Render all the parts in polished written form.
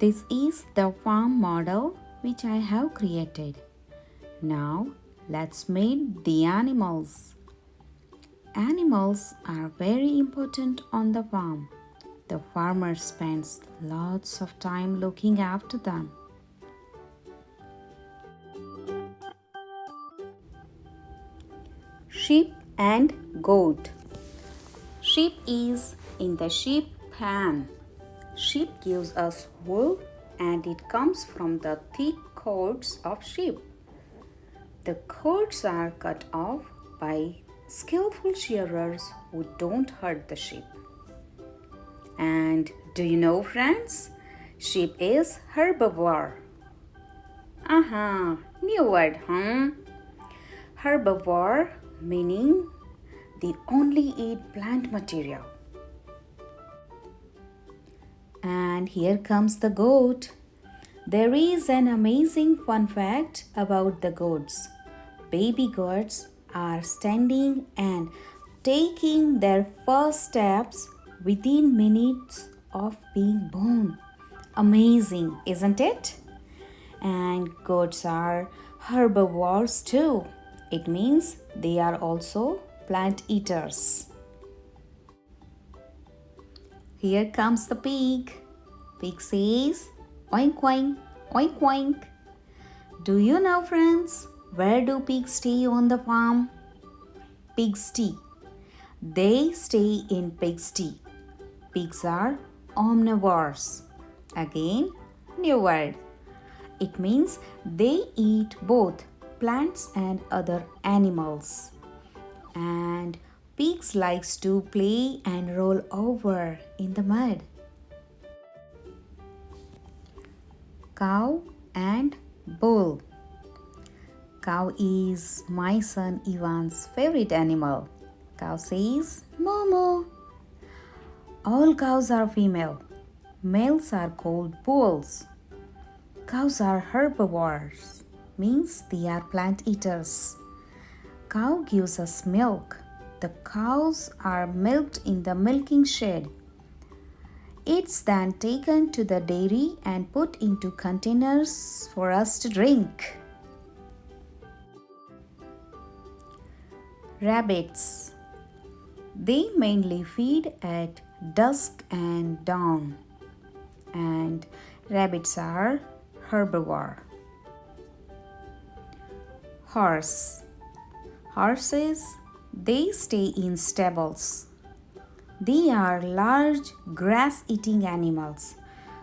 This is the farm model which I have created. Now let's meet the animals. Animals are very important on the farm. The farmer spends lots of time looking after them. Sheep and goat. Sheep is in the sheep pen. Sheep gives us wool and it comes from the thick coats of sheep. The coats are cut off by skillful shearers who don't hurt the sheep. And do you know, friends? Sheep is herbivore. New word, Herbivore meaning they only eat plant material. And here comes the goat. There is an amazing fun fact about the goats. Baby goats are standing and taking their first steps within minutes of being born. Amazing, isn't it? And goats are herbivores too. It means they are also plant eaters. Here comes the pig. Pig says, oink oink, oink oink. Do you know, friends, where do pigs stay on the farm? Pigsty. They stay in pigsty. Pigs are omnivores. Again, new word. It means they eat both plants and other animals. And pigs likes to play and roll over in the mud. Cow and bull. Cow is my son Ivan's favorite animal. Cow says, moo moo. All cows are female. Males are called bulls. Cows are herbivores, means they are plant eaters. Cow gives us milk. The cows are milked in the milking shed. It's then taken to the dairy and put into containers for us to drink. Rabbits. They mainly feed at dusk and dawn. And rabbits are herbivore. Horse. Horses, they stay in stables. They are large grass-eating animals,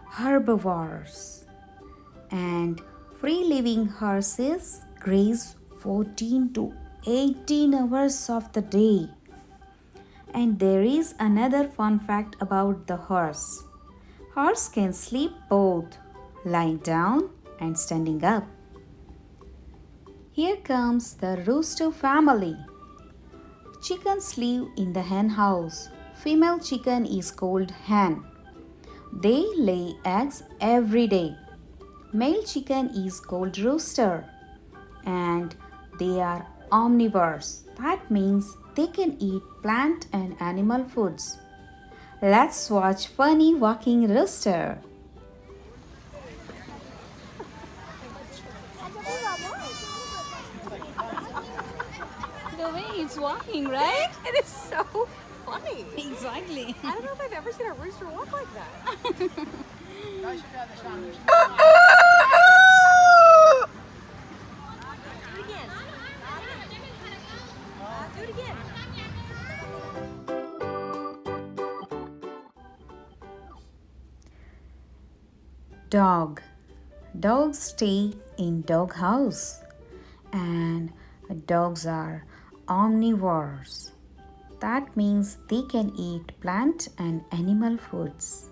herbivores. And free-living horses graze 14 to 18 hours of the day. And there is another fun fact about the horse. Horse can sleep both lying down and standing up. Here comes the rooster family. Chickens live in the hen house. Female chicken is called hen. They lay eggs every day. Male chicken is called rooster. And they are omnivores. That means they can eat plant and animal foods. Let's watch funny walking rooster. The way it's walking, right? It is so funny. Exactly. I don't know if I've ever seen a rooster walk like that. Do it again. Dog. Dogs stay in dog house. And dogs are omnivores. That means they can eat plant and animal foods.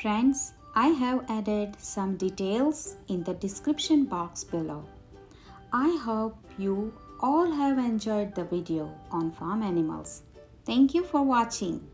Friends, I have added some details in the description box below. I hope you all have enjoyed the video on farm animals. Thank you for watching.